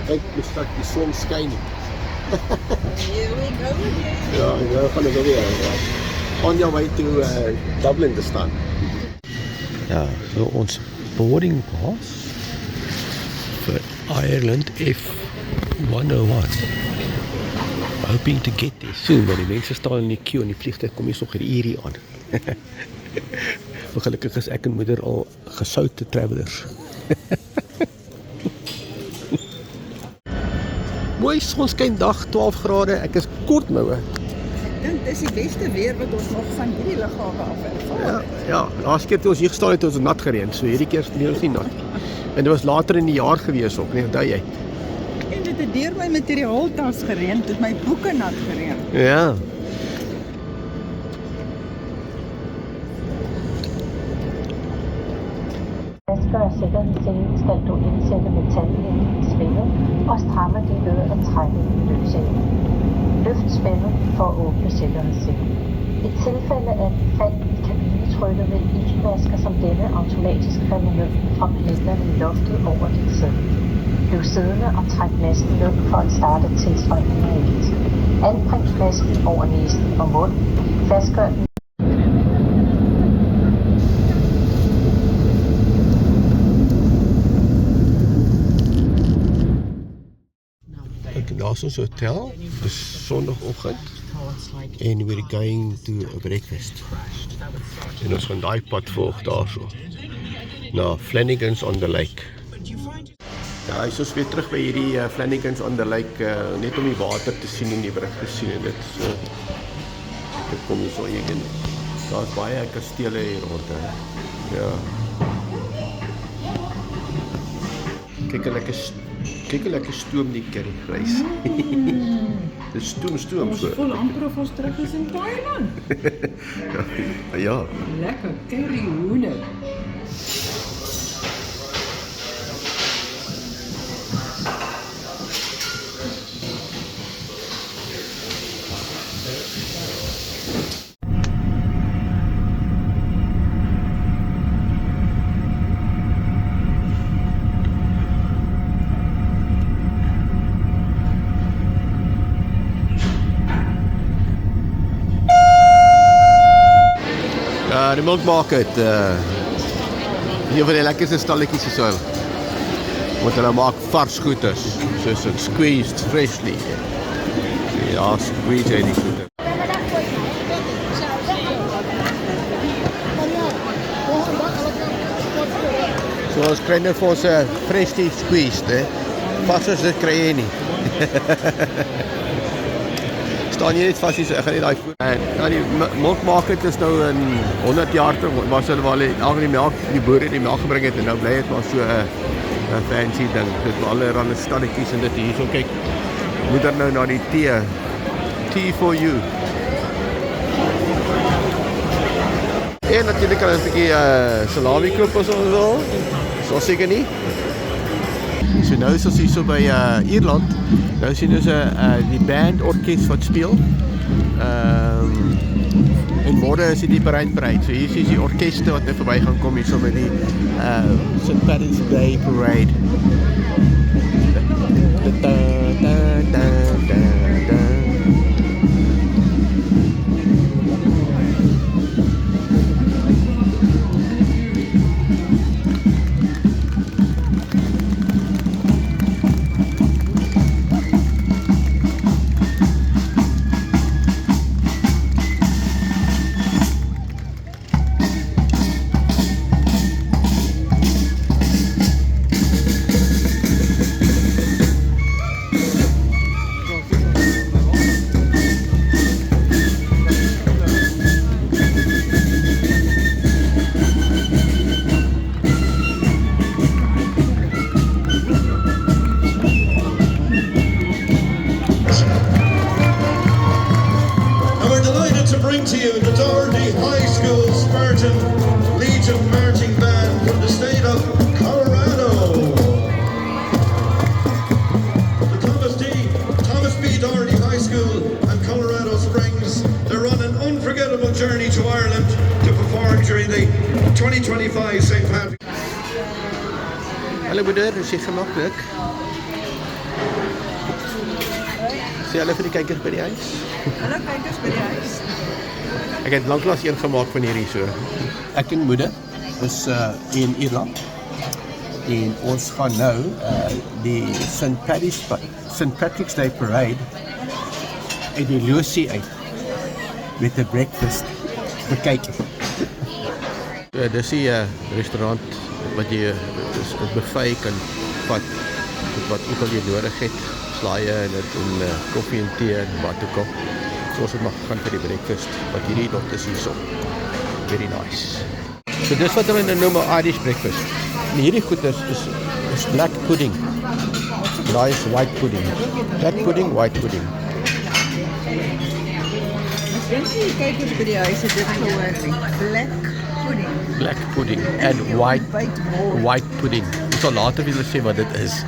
Kyk, straks die son skyn nie. Here we go again. Ja, nou gaan ons alweer on your way to Dublin te staan. Ja, so ons boarding pass vir Ireland F101. Hoping to get there soon, maar die mense staan in die queue en die vliegtuig kom hier so vir die uur aan. Maar gelukkig is ek en moeder al gesoute travelers. Mooi sonskyn dag, 12 grade, ek is kortmoue. Ek dink dis die beste weer wat ons nog van hierdie lughawe af ervaar het. Ja, laaste keer toe ons hier gestaan het, ons nat gereën, so hierdie keer is ons nie nat. En dit was later in die jaar gewees ook, nie, onthou jy? En dit het deur my materiaaltas gereën, het my boeke nat gereën. Ja. Masker og sikkerhedssele skal du indsætte metalhænden i spændet og stramme det ved at trække i løbsenden. Løft spændet for at åbne sikkerhedsselen. I tilfælde af fald i kabinetrykket vil iltmasker som denne automatisk falde ned fra plætterne i loftet over dit sæde. Bliv siddende og træk masken ned for at starte tilstrømningen af ilt. Anbring flasken over næsen og mund. Fastgør den. Daar's ons hotel, dis Sondagoggend and we're going to a breakfast. En ons gaan daai pad volg daarso na Flanagan's on the Lake. Ja, hy is ons weer terug by hierdie Flanagan's on the Lake, net om die water te sien en die brug te sien en dit so. Dit kom hier so hier. Daar's baie kastele hier rond. Ja. Kyk hoe lekker stoom die curryvleis. Dis stoom so. Ons voel amper of ons terug is in Thailand. Ja. Lekker curry hoender. Die Milk Market, een van die lekkerste stalletjies hier so. Want hulle maak vars goeders, soos squeezed freshly. Ja, squeezed en die goeders. So ons kry nou vir ons freshly squeezed, vars as dit kry jy nie. Staan jy net vas hier, so ek gaan nie daai voet. Ja, die Milk Market is nou in 100 jaar terug, was hulle waar al die melk, die boere die melk gebring het en nou bly het maar so 'n fancy ding. Dit met allerlei stalletjies en dit hierso kyk. Moeder nou na die tee. Tea for you. En natuurlik kan ons 'n bietjie salami koop as ons wil. So seker nie. So nou is ons hier so by Ierland. Nou sien ons die band orkes wat speel. En môre is die parade. So hier is die orkeste wat net verby gaan kom hier so met die St. Patrick's Day Parade. To you, the Doherty High School Spartan Legion Marching Band from the state of Colorado. The Thomas B. Doherty High School and Colorado Springs, they're on an unforgettable journey to Ireland to perform during the 2025 St. Patrick's. Hallo moeder, is jy gemaklik? Sê hulle vir die kykers by die huis. Hallo kykers by die huis. Ek het lanklaas een gemaak van hierdie so. Ek en moeder is in Ierland. En ons gaan nou die St. Patrick's Day Parade uit die Lucy uit met 'n breakfast bekyk. So, dis die restaurant wat jy 'n buffet kan vat wat ook al jy nodig het, slaaie en koffie en tee en wat ook al. So ons het maar gegaan vir die breakfast wat hierdie lot is hierso. Very nice. So dis wat hulle nou noem 'n Irish breakfast. En hierdie goeders is black pudding. Nice white pudding. Black pudding, white pudding. Ek dink die kykers by die huis het dit gehoor nie. Black pudding. Black pudding and white pudding. Ek sal later vir julle sê wat dit is.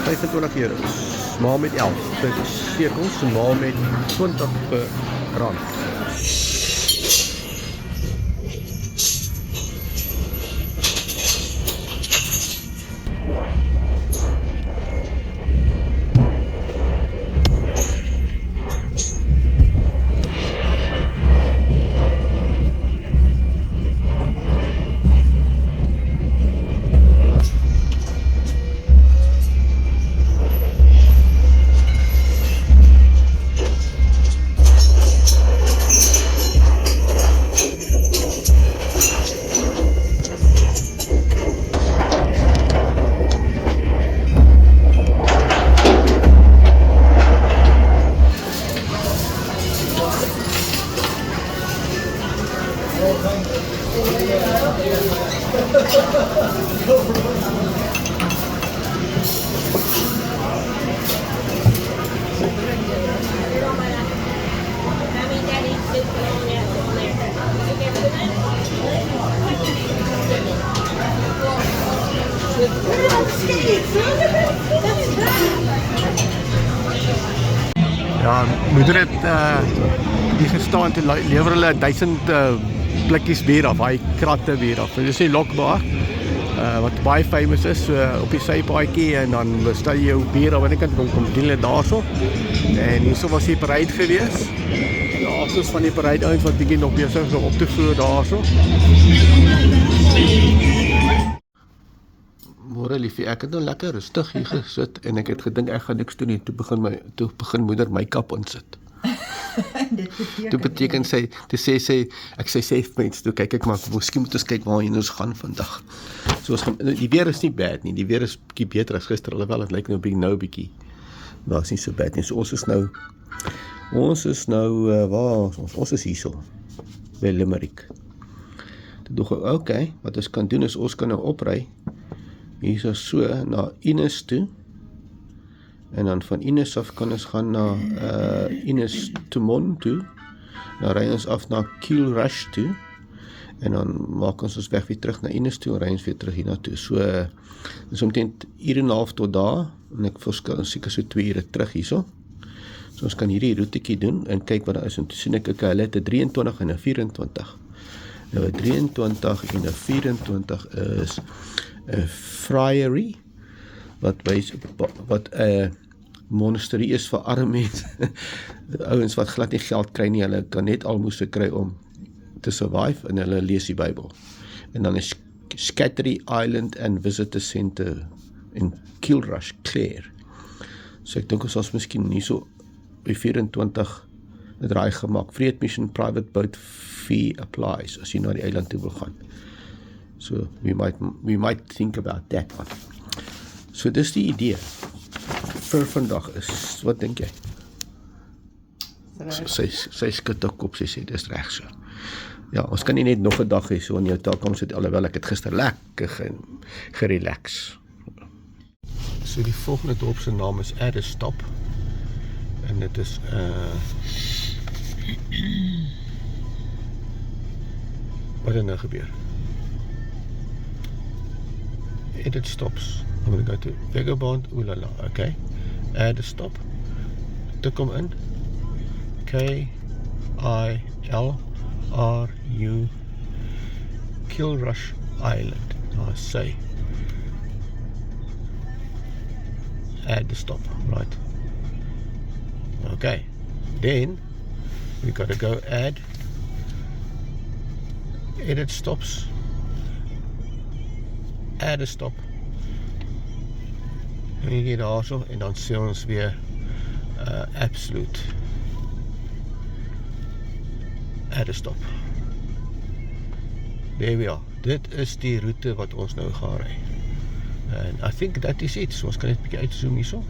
25 €. Maal met 11. Dit is sekels, maal met 20 rand. Ja, moeder het hier gestaan te lewer hulle 1000 blikkies bier af, daai kratte bier af. Dit is die Lokbar wat baie famous is op die sypaadjie en dan bestel jy jou bier aan die kant kom dien hulle daarso. En hierso was die parade gewees. Ja, soos van die parade uit wat bietjie nog besig is om op te voer daarso. Môre liefie, ek het nou lekker rustig hier gesit en ek het gedink ek gaan niks doen nie. Toe begin moeder my kap insit. Dit beteken ek sê mense, toe kyk ek maar, miskien moet ons kyk waarheen ons gaan vandag. So ons gaan, die weer is nie bad nie, die weer is bietjie beter as gister, alhoewel het lyk nou bietjie, maar is nie so bad nie. So ons is nou, waar ons is hierso, by Limerick. Toe dog ek, okay, wat ons kan doen is, ons kan nou opry, hier so na Innis toe, en dan van Innis af kan ons gaan na Innis Tumon toe, dan ry ons af na Kilrush toe, en dan maak ons weg weer terug na Innis toe, en ry ons weer terug hierna toe. So, dis omtrent 1,5 tot daar, en ek verskil seker so 2 ure terug hierso. So ons kan hierdie routetjie doen, en kyk wat daar is, en toe sien ek, hulle het 'n 23 en 'n 24. Nou, 'n 23 en 'n 24 is 'n friary, wat 'n monasterie is vir arme mense, ouens wat glad nie geld kry nie, hulle kan net almoes kry om te survive, en hulle lees die Bybel. En dan is Scattery Island and Visitor Center in Kilrush, Clare. So ek dink ons was miskien nie so by 24 'n draai gemaak. Vrede Mission private boat fee applies as jy na die eiland toe wil gaan. So we might think about that one. So dis die idee vir vandag is, wat dink jy? Sy skud haar kop, sy sê, dis reg so. Ja, ons kan nie net nog 'n dag hê so in jou taak sit, alhoewel ek het gister lekker gerelax. So die volgende dorp se naam is Adderstop, en dit is wat het nou gebeur? Edit stops. I'm going to go to Vagabond, oolala, okay. Add a stop. Tik hom in. K-I-L-R-U Kilrush Island. I say. add the stop, right? Okay, then we got to go add edit stops, add a stop en hier daar so, en dan sê ons weer absolute add a stop. There we are. Dit is die route wat ons nou gaan ry. And I think that is it. So ons kan net 'n bietjie uitzoom hierso.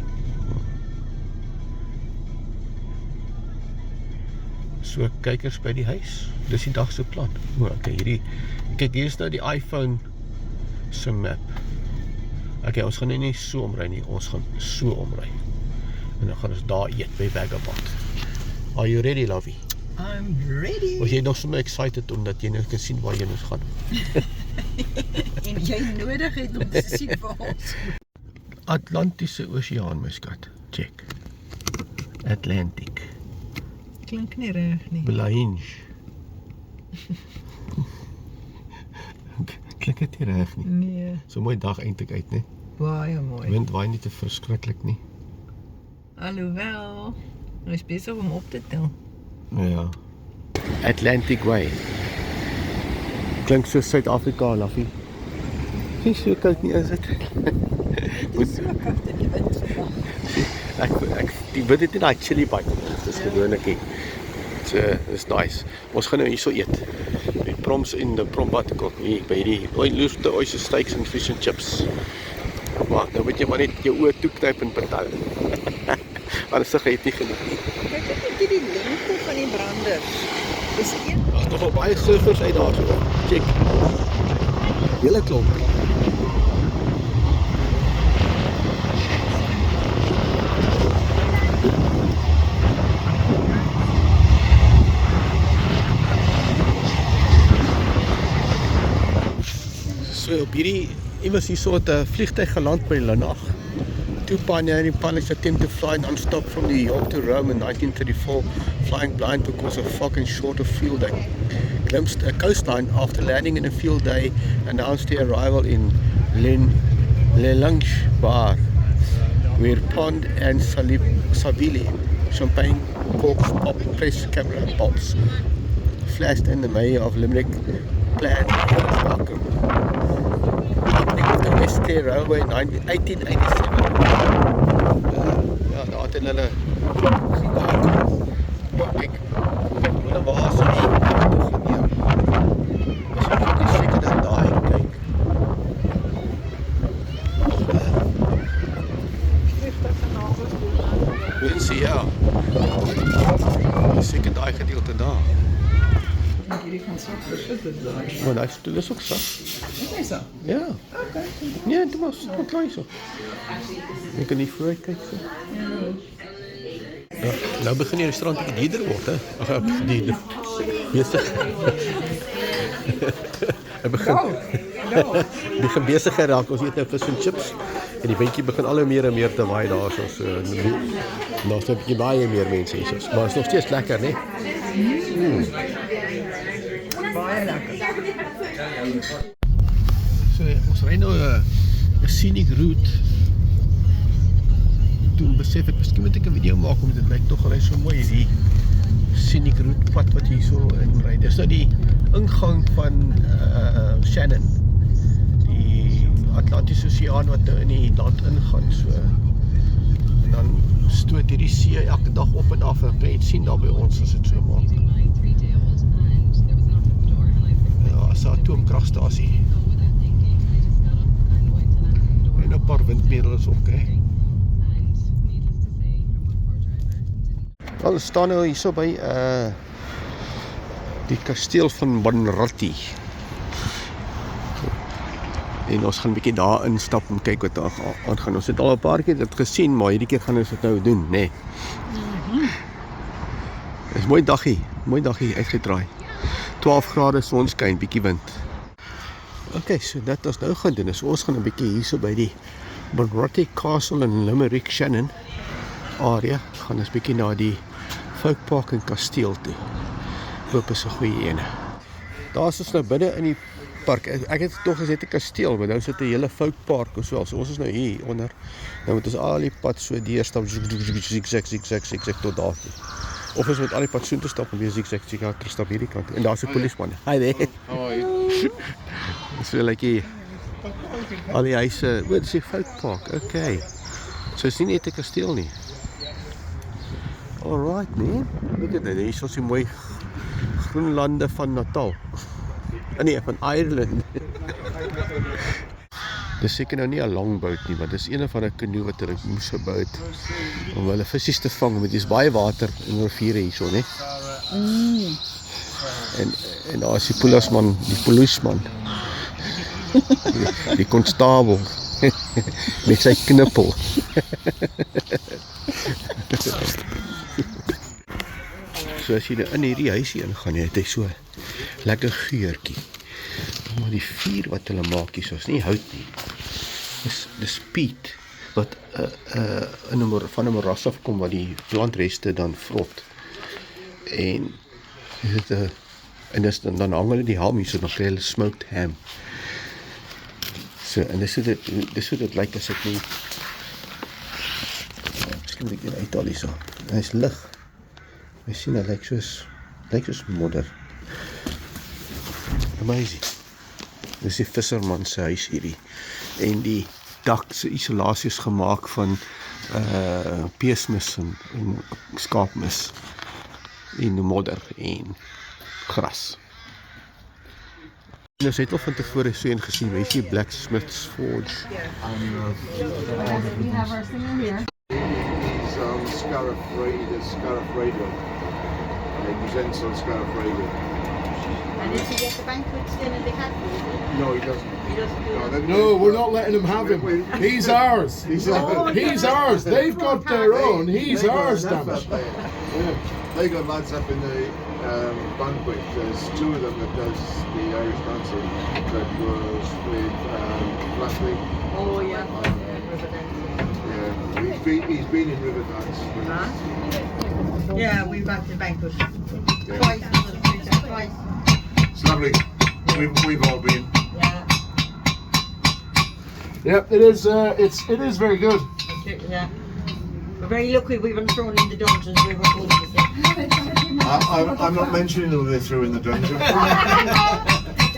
So kykers by die huis. Dis die dag se plan. Okay, kyk, hier is nou die iPhone se map. Okay, ons gaan nie so omry nie, ons gaan so omry. En dan gaan ons daar eet by Vagabond. Are you ready, lovey? I'm ready. Was jy nog so excited omdat jy nou kan sien waar jy nou gaan? En jy nodig het om te sien waar ons. Atlantiese Oseaan, my skat. Check. Atlantic. Klink nie reg nie. Blanche. Klink dit nie reg nie. Nee, So 'n mooi dag eintlik uit, né? baie mooi. Wind waai nie te verskriklik nie. Alhoewel, hy is besig om op te tel. Ja. Atlantic Way. Klink so Suid-Afrika, Laffie. Nie so koud nie, is dit? Dit is so koud in die wind vandag. Die wind het nie daai chili bite. Dis gewoonlik nie. It's nice. Ons gaan nou hierso eet. Die proms in die prombad kom hier by die looste oyster steaks en fish and chips. Maar nou moet jy maar net jou oë toeknyp en betaal. Anders sê jy het nie geniet nie. Kyk net die lengte van die brander. Dis een. Daar's nog op baie surfers uit daar so. Check. Hele klomp. So op hierdie iewers hier so 'n vliegtuig geland by Lanag. Two pioneering pilots attempt to fly non-stop from New York to Rome in 1934, flying blind because of fog and short of fuel. They glimpsed a coastline after landing in a field day, announced their arrival in Le Lange Bar, where Pond and Savili, champagne corks, pop, press, camera, bolts, flashed in the mayor of Limerick planned welcome. The West Clare Railway in 1887. Ja, daar het hulle kyk, hulle was nie geneem. Is ek nie seker dat daai kyk. Winsie, ja. Seker daai gedeelte daar. Dink hierdie gaan so versit dit daar. Maar daai stoel is ook sag. Is hy so? Ja. Okay. Nee, dit was klaar so. Jy kan nie vooruit kyk so. Ja, nou begin die restaurant bietjie duurder word, hè? Ag, duurder. Besig. Hy begin besiger raak. Ons eet nou vis en chips en die windjie begin al hoe meer en meer te waai daarso. So nou is 'n bietjie baie meer mense hier. Maar is nog steeds lekker, né? Baie lekker. So ons ry nou 'n scenic route. Toen besef ek, miskien moet ek 'n video maak om dit lyk tog ry so mooi hierdie scenic route pad wat hier so in ry. Dis nou die ingang van Shannon. Die Atlantiese Oseaan wat nou in die land ingaan so. En dan stoot hierdie see elke dag op en af. Ek kan net sien daar by ons as dit so maak. Ja, is 'n atoomkragstasie. En 'n paar windmolens ook, hè. Ons staan nou hierso by die kasteel van Buonarroti. En ons gaan 'n bietjie daar instap en kyk wat daar aangaan. Ons het al 'n paar keer dit gesien, maar hierdie keer gaan ons dit nou doen, né? Dis mooi daggie uitgedraai. 12 grade sonskyn, bietjie wind. Okay, so dit ons nou gaan doen is ons gaan 'n bietjie hierso by die Buonarroti Castle in Limerick Shannon area. Gaan ons bietjie na die Folk Park en kasteel toe. Hoop is 'n goeie ene. Daar is ons nou binne in die park. Ek het toch gesê 'n kasteel, maar nou sit 'n hele foutpark of so. So ons is nou hier onder. Nou moet ons al die pad so deurstap, zigzag tot daar toe. Of ons moet al die pad so toe stap en weer zigzag terugstap hierdie kant. En daar's 'n polisieman. Hi there. How are you? So like hier. Al die huise, dis 'n foutpark. Okay. So is nie net 'n kasteel nie. Alright, nee. Look at that. Hier is ons die mooi groen lande van Natal. Nee, van Ireland. Dis seker nou nie 'n lang boot nie, maar dis een van 'n kanoe wat hulle moes gebou het om hulle visse te vang, want dis baie water in riviere hierso, né? En daar is die polisman. Die konstabel met sy knippel. So as jy in hierdie huisie ingaan, het hy so lekker geurtjie. Maar die vuur wat hulle maak hier, is nie hout nie. Dis peat wat van 'n moras afkom wat die plantreste dan vrot. En dan hang hulle die ham hier, so dan kry hulle smoked ham. So, en dis hoe dit lyk as ek nie... Miskien moet ek dit uithaal hier so. Hy is lig. Jy sien, hy lyk soos modder. Amazing. Dis die visserman se huis hierdie. En die dak se isolasie is gemaak van peesmis en skaapmis en modder en gras. Nou het al van tevore so een gesien, weet jy, Blacksmith's Forge. We have our singer here. He's on Scariff Radio. He presents on Scariff Radio. And does he get the banquets in at the cafe? No, he doesn't. He doesn't do it. No, we're not letting him have him. He's ours. He's ours. They've got their own. He's ours, damn it. They got lads up in the banquet. There's two of them that does the Irish dancing. That was with Flatley. Oh, yeah. River dancing. Yeah, he's been in Riverdance. Yeah, we've got the banquet. Twice. Twice. It's lovely. We've all been. Yeah. Yep, it is. It is very good. Yeah. We're very lucky we weren't thrown in the dungeons. We were good with it. I'm not mentioning who they threw in the dungeon.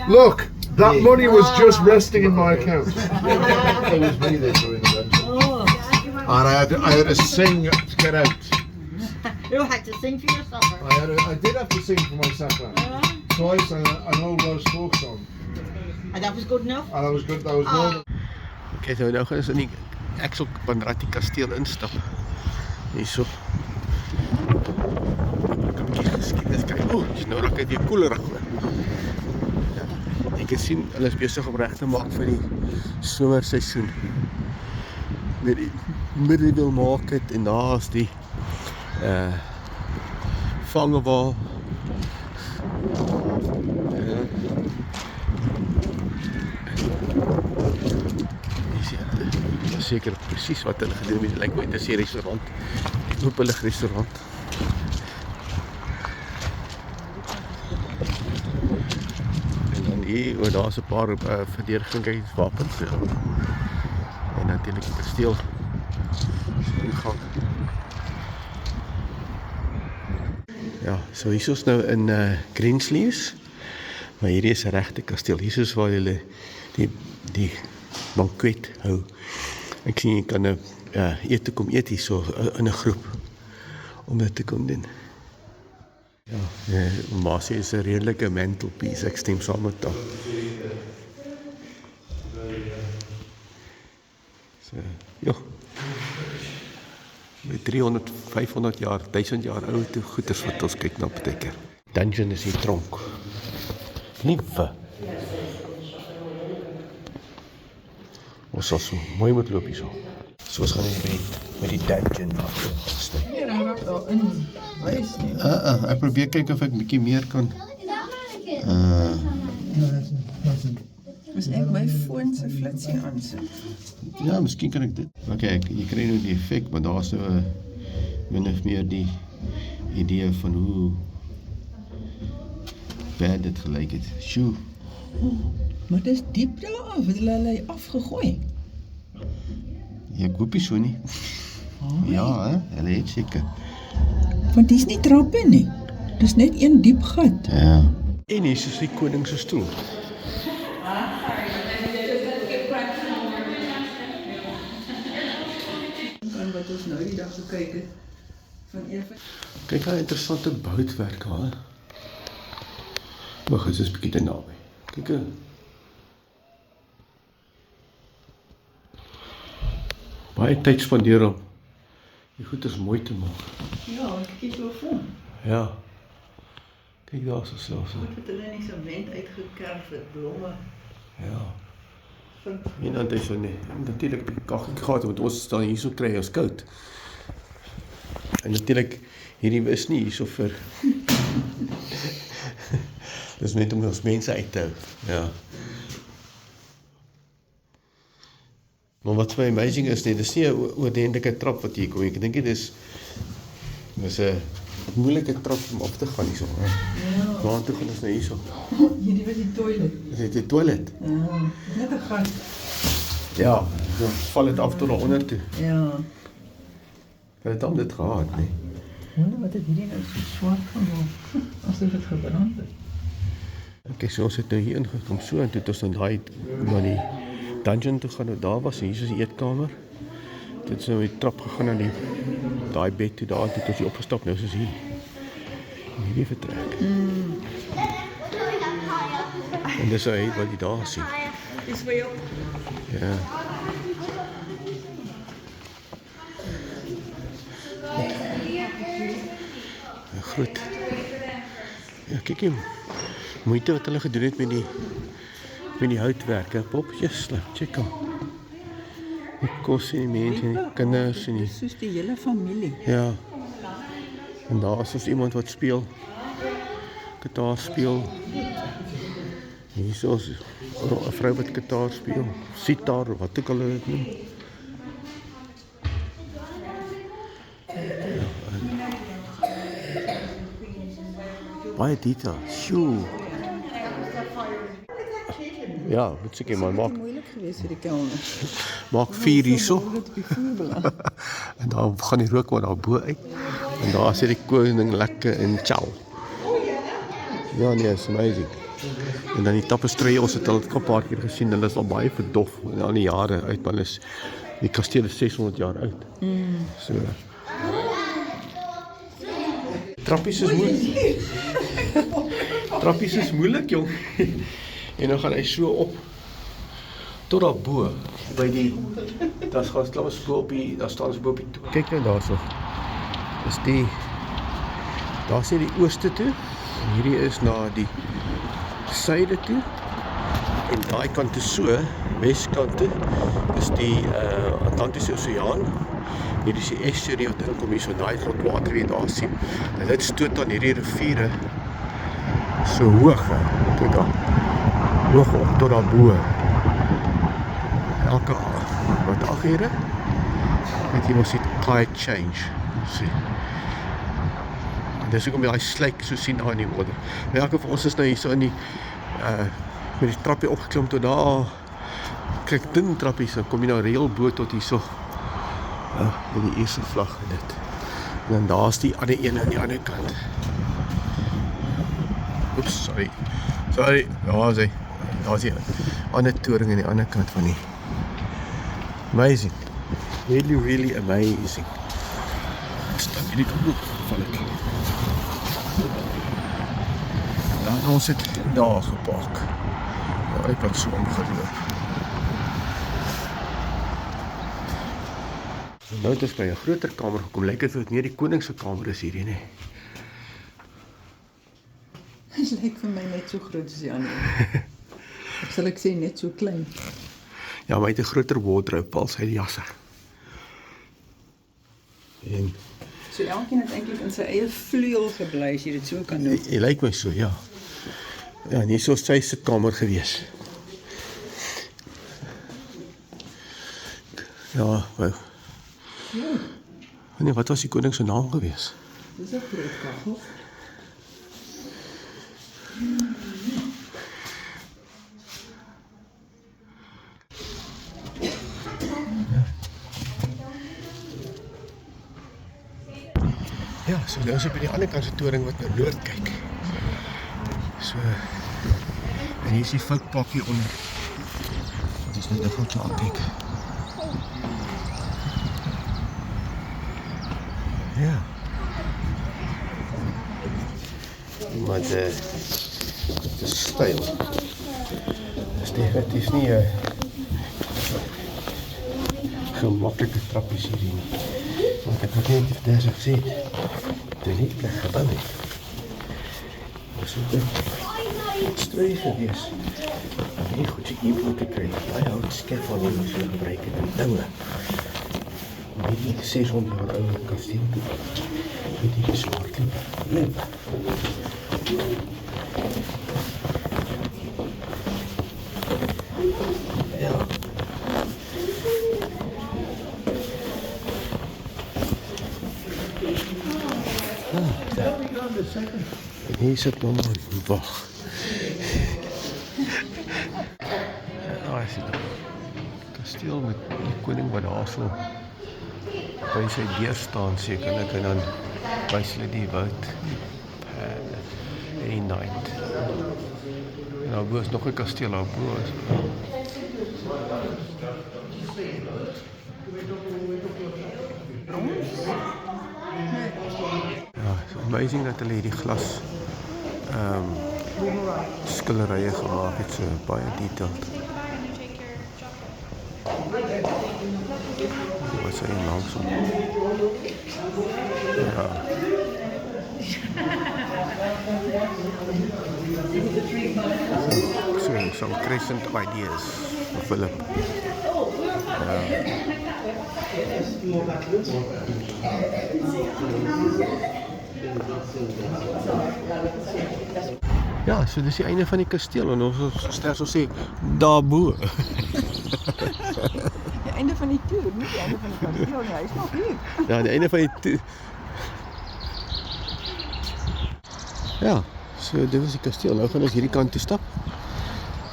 Look, that money was just resting in my account. It was me they threw in the dungeon. Oh. And I had to sing to get out. You had to sing for yourself. I did have to sing for myself twice, and an old Welsh folk song. And that was good enough? And that was good. That was more. Kijk, nou gaan ons in die Axel Banrati kasteel instap. Hierso. Ek kan 'n bietjie geskiedenis kyk. Dis nou raak dit weer koeler hoor. Jy kan sien hulle is besig om reg te maak vir die somerseisoen. Met die Middleville Market en daar's die Vangewaal. Seker presies wat hulle gedoen het, lyk my dit is 'n restaurant, openlig restaurant. En dan hier, daar's 'n paar verdedigingswapens. Ja. En natuurlik die kasteel ingang. Ja, so hier is nou in Greensleeves, maar hierdie is 'n regte kasteel. Hier is waar hulle die bankwet hou. Ek sien jy kan ete kom eet hier so in 'n groep om dit te kom doen. Ja, Marcy is 'n redelike mantelpiece, ek stem saam met haar. So, ja. Met 300, 500 jaar, 1000 jaar oud goeders wat ons kyk na partykeer. Dungeon is die tronk. Liewe. Ons sal so mooi moet loop hierso. So ons gaan hier met die dungeon afstap. Nee, dan raak daar in. Wys nie. Ek probeer kyk of ek 'n bietjie meer kan. Moes ek my foon se flitsie aansit? Ja, miskien kan ek dit. Okay, jy kry nou die effek, maar daar's so min of meer die idee van hoe bad dit gelyk het. Sjoe. Maar dis diep daar af, het hulle afgegooi. Ek hoop nie so nie. Ja, hè? Hulle het seker. Want dis nie trappe nie. Dis net een diep gat. Ja. En hier is die koning se stoel. En wat ons nou die dag gekyk het, van een van... Kyk hoe interessante boutwerk daar. Wag, dit is 'n bietjie te naby. Kyk hoe. Baie tyd spandeer om die goeders mooi te maak. Ja, ek kies so voor. Ja. Kyk daar so selfs. Goed het hulle nie sement uitgekerf het, blomme. Ja. En dan is so nie. Natuurlik die kaggie gehad want ons staan hier so kry ons koud. En natuurlik hierdie is nie hierso vir dis net om ons mense uit te hou. Ja. Maar wat vir my amazing is nie, dis nie 'n oordentlike trap wat hier kom. Ek dink dit is 'n moeilike trap om op te gaan hierso. Ja. Waar toe gaan ons nou hierso? Hierdie was die toilet. Is dit die toilet? Ja, net 'n gat. Ja, dan val dit af tot daaronder toe. Ja. Hulle het hom dit gehad, nee. Wonder wat het hierdie nou so swart gemaak, asof dit gebrand het. Okay, so ons het nou hier ingekom so en toe het ons nou daai na die dungeon toe gaan, nou daar was, hier is die eetkamer. Dit is nou die trap gegaan na die daai bed toe, daar het ons hier opgestap, nou is ons hier. En hierdie vertrek. En dis hy wat jy daar sien. Dis vir jou. Ja. Groot. Ja, kyk hier. Moeite wat hulle gedoen het met die houtwerk, hè. Poppies, check hom. Die kos en die mense en die kinders en die... Soos die hele familie. Ja. En daar is ons iemand wat speel. Gitaar speel. Hier is ons 'n vrou wat gitaar speel. Sitar, wat ook al hulle dit noem. Baie detail. Sjoe. Ja, moet seker maar maak. Moeilik geweest vir die kelner. Maak 4 hierso. Dit op die vuur beland. En dan gaan die rook maar daar bo uit. En daar sit die koning lekker in chow. Ja, nee, is amazing. En dan die tapestry, ons het al 'n paar keer gesien, hulle is al baie verdof al die jare uit, maar is die kasteel is 600 jaar oud. So. Trappies is moeilik. Trappies is moeilik, jong. En dan gaan hy so op tot daar bo by die daar's klaar bo op die daar staan ons bo op die toe. Kyk nou daarso. Dis die daar sien die ooste toe. En hierdie is na die suide toe. En daai kant toe so, weskant toe is die Atlantiese Oseaan. Hier is die estuary wat inkom hier so daai grondwater weer daar sien. En dit stoot dan hierdie riviere so hoog, tot daar. Hoog op tot daar bo. Elke wat 8 ure het jy mos die tide change. Sien. Dis hoekom jy daai slyk so sien daar in die water. Maar elke van ons is nou hier so in die met die trappie opgeklim tot daar. Kyk, dun trappies, dan kom jy nou reël bo tot hier so. Met die Ierse vlag en dit. En dan daar's die ander een aan die ander kant. Oeps, sorry. Sorry, daar is hy. Daar's die ander toring aan die ander kant van die. Amazing. Really, really amazing. Staan hier niet op van ek. Dan ons het daar gepark. Ja, ek het so omgeloop. Nou het ons by 'n groter kamer gekom. Lyk asof dit meer die koning se kamer is hierdie, nee. Dit lyk vir my net so groot as die ander. Of sal ek sê net so klein. Ja, maar hy het 'n groter wardrobe als hy die jasse. En So elkeen het eintlik in sy eie vleuel gebly as jy dit so kan noem. hy lyk my so, ja. Ja, nie so sy sitkamer gewees. Ja, wou. Nee, wat was die koning se naam gewees? Dis 'n groot kaggel. Ja, so nou is ek by die ander kant se toring wat na noord kyk. So, en hier is die foutpak hier onder. Dit is net 'n foutjie aankyk. Ja. Maar dit is styl. Dit is definitief nie 'n gemaklike trappies hierdie nie. Want ek het net vir jou gesê, dit is nie plek gebou het. Dit is twee gewees. Om hierdie goedje iemand te kry. Baie oud scaffolding moes hulle gebruik het in touwe. Om hierdie 600 jaar oude kasteel toe. Met hierdie zwart loop. Ja. En hier sit mama en wag. Ja, is die kasteel met die koning wat daar so by sy deur staan sekerlik en dan wys hulle die woud en die night. En daar bo is nog 'n kasteel daar bo is. Ja, it's amazing dat hulle hierdie glas skilderye gemaak het, so baie detailed. Wat sê jy langsom? Ja. So, some crescent ideas for Philip. Ja, so dis die einde van die kasteel en ons stel sê daarbo. Die einde van die toer, nie die einde van die kasteel nie, hy is nog hier. Ja, die einde van die toer. Ja, so dit was die kasteel. Nou gaan ons hierdie kant toe stap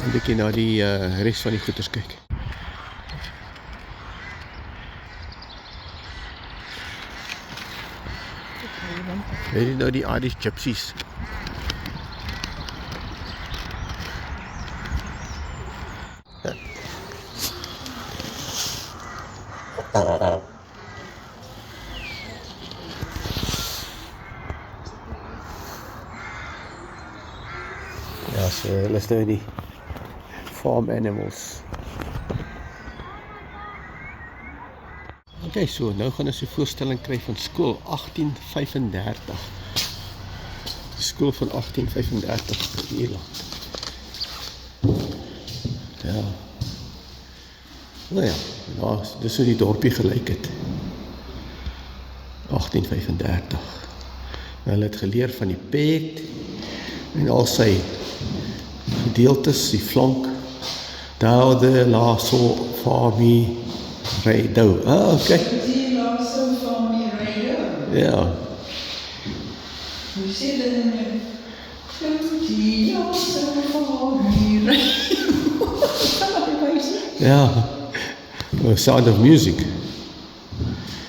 en bietjie na die res van die goeders kyk. Hierdie nou die Irish Gypsies. Ja, so hulle is nou die farm animals. Okay, so nou gaan ons 'n voorstelling kry van skool 1835. Die skool van 1835 in Ierland. Ja. Nou ja, dis hoe die dorpie gelyk het. 1835. Nou, hulle het geleer van die pet en al sy gedeeltes, die flank. Daar de la so fa mi re do. Ah, okay. Die laaste van die rede. Ja. Hoe sê dit in die laaste van die rede? Ja. Oh, Sound of Music.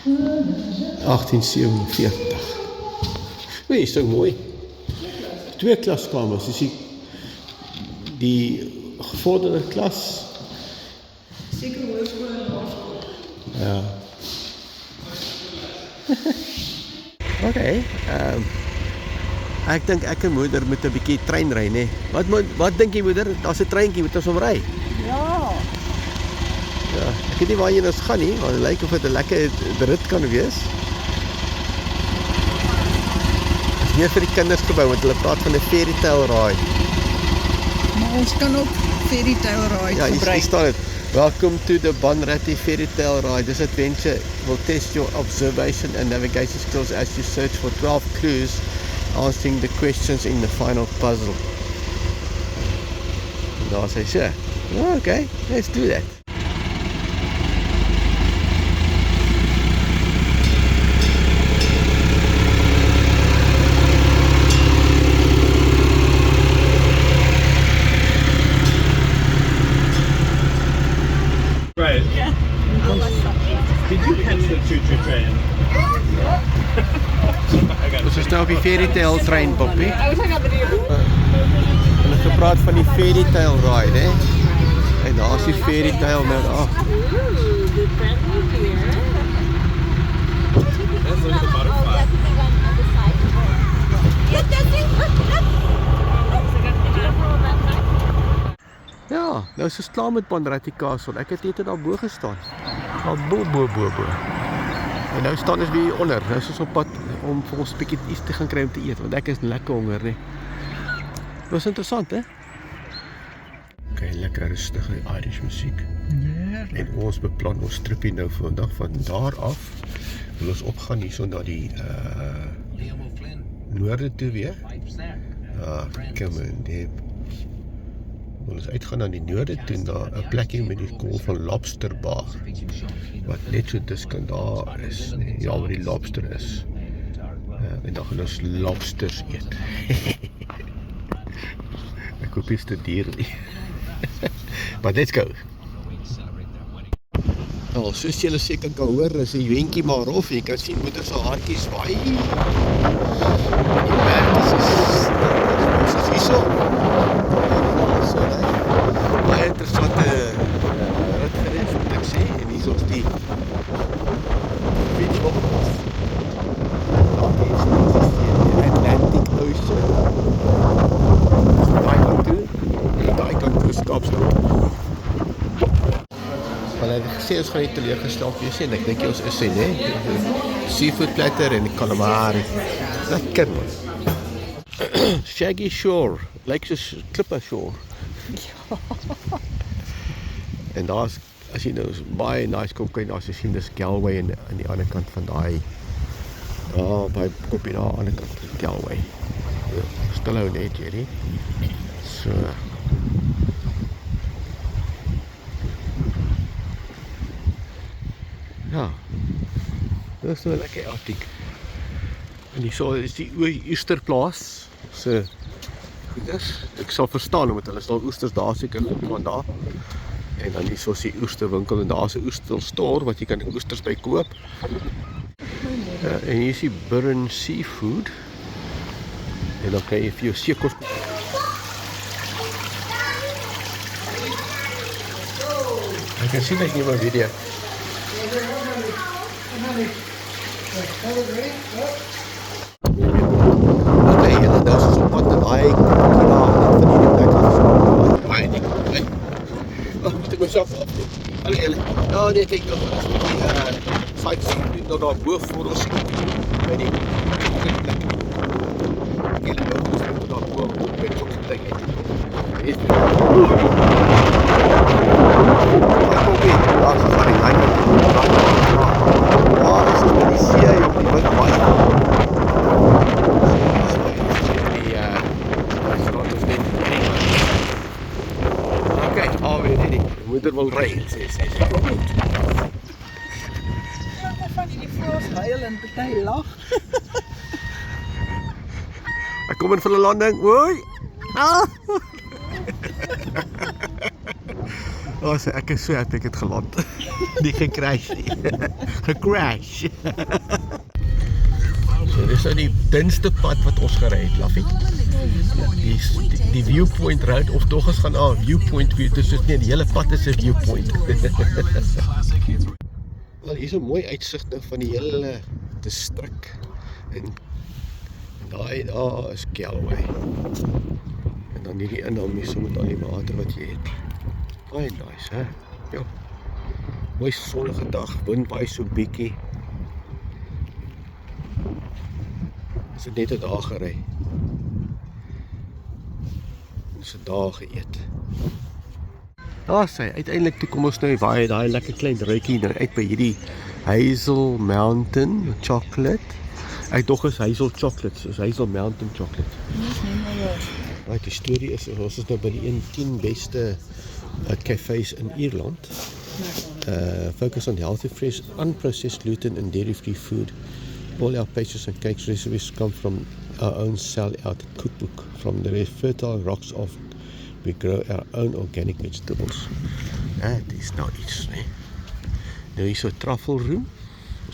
1847. Nee, is toch mooi. 2 klaskamers. Dus die gevorderde klas. Seker hoërskool en laerskool. Ja. Okay. Ek dink ek en moeder moet 'n bietjie trein ry, nê. Wat dink jy moeder? Daar's 'n treintjie, moet ons hom ry? Ja. Ja, ek weet nie waarheen ons gaan nie, maar dit lyk of dit 'n lekker rit kan wees. Dit is meer vir die kinders gebou, want hulle praat van 'n fairy tale ride. Maar ons kan ook fairy tale ride Ja, hier gebruik. staan dit. Welcome to the Banratti Fairy Tale Ride. This adventure will test your observation and navigation skills as you search for 12 clues, answering the questions in the final puzzle. Daar sê sy, oh, okay, let's do that. Right. Yeah. Did you catch the choo-choo train? Ons is nou op die fairy tale trein, Poppy. En ek gepraat van die fairy tale ride, hè? En daar is die fairy tale nou daar. Ja, nou is ons klaar met Panarati Castle. Ek het net daar bo gestaan. Daar bo. En nou staan ons weer onder. Nou is ons op pad om vir ons bietjie iets te gaan kry om te eet, want ek is lekker honger, nee. Dit was interessant, hè? Ok, lekker rustige Irish musiek. En ons beplan ons tripie nou vandag van daar af. Wil ons opgaan hierso na die noorde toe weer. Come on, Deb. Wil ons uitgaan na die noorde toe na 'n plekkie met die kool van Lobster Bar. Wat net so diskant daar is, nee, ja, waar die lobster is. En dan gaan ons lobsters eet. Ek hoop iets te dier nie. But let's go. Nou, soos julle seker kan hoor, is die windjie maar rof. Jy kan sien moeder se haartjies waai. Die bergies is hierso. So, baie interessante rit geweest, moet ek sê. En hier is die beach walk. Daar is die Atlantic Ocean. Daai kant toe Kaapstad. Maar ek het gesê ons gaan nie teleurgesteld wees en ek dink ons is sê, né? Seafood platter en calamari. Lekker man. Shaggy Shore, lyk soos Clipper Shore. Ja. En daar's, as jy nou baie nice kom kyk, daar's sien dis Galway aan die ander kant van daai. By kopie daar aan die ander kant Galway. Stil hou net, Jerry. So. Ja, dit is nou lekker artiek. En hierso is die oesterplaas se goeders. Ek sal verstaan omdat hulle sal oesters daar seker van daar. En dan hierso is die oesterwinkel en daar is 'n oesterstore wat jy kan oesters by koop. En hier is die Burren Seafood. En dan kan jy vir jou seekos koop. Ek kan sien dat jy my video. Okay, julle nou is ons op pad na daai van hierdie plek af. Baie nie. Moet ek myself afdoen. Hallo julle. Ja, nee, kyk nog. Sightseeing nou daar bo voor ons sien. By die plek. Julle nou ons moet daar bo by die plek. Is moeder wil ry, sê. Ja, maar van die vrouens huil en party lag. Ek kom in vir 'n landing. Hoi. Sê ek is so happy ek het geland. Nie gecrash nie. Gecrash. So dis nou die dunste pad wat ons gery het, Laffie. Die viewpoint road of tog ons gaan viewpoint view, dis nie die hele pad is 'n viewpoint. Wel, hier is 'n mooi uitsig nou van die hele distrik. En daai daar is Galway. En dan hierdie inham hier so met al die water wat jy het. Baie nice, hè? Ja. Mooi sonnige dag, wind waai so bietjie. Ons het net daar gery. Ons het daar geëet. Daar sê, uiteindelik toe kom ons nou baie daai lekker klein ruitjie uit by hierdie Hazel Mountain Chocolate. Ek dog is Hazel Chocolate, soos Hazel Mountain Chocolate. Right, die storie is, ons is nou by die 10 beste cafes in Ierland. Focus on healthy, fresh, unprocessed gluten and dairy-free food. All our pastries and cakes recipes come from our own sell-out cookbook. From the fertile rocks of we grow our own organic vegetables. Dit is nou iets, nee. Nou hier so truffle room,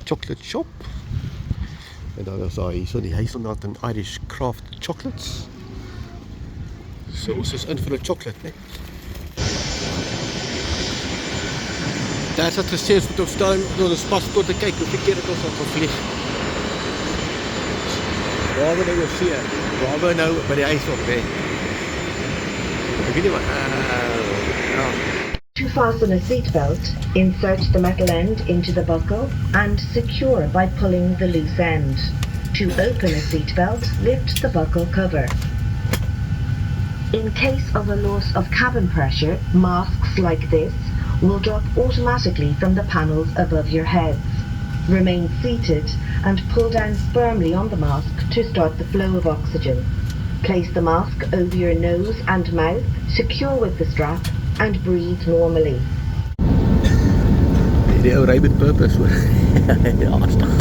chocolate shop. En dan is daar hierso die hazelnut en Irish craft chocolates. So ons is in vir 'n chocolate, né? Daar het gesê ons moet op staan door ons paspoort te kyk hoeveel keer het ons al gevlieg. Waar wil jy sien? Waar wil nou by die huis op, né? Ek weet nie wat ja. To fasten a seatbelt, insert the metal end into the buckle and secure by pulling the loose end. To open a seatbelt, lift the buckle cover. In case of a loss of cabin pressure, masks like this will drop automatically from the panels above your heads. Remain seated and pull down firmly on the mask to start the flow of oxygen. Place the mask over your nose and mouth, secure with the strap, and breathe normally. Die ou ry met purpose hoor. Ja, astig.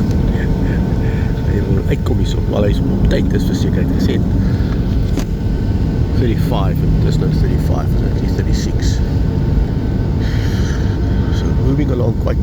Hy wil uitkom hierso, wel hy's op tyd is verseker gesê. 35 and this now 35 is actually 36. So moving along quite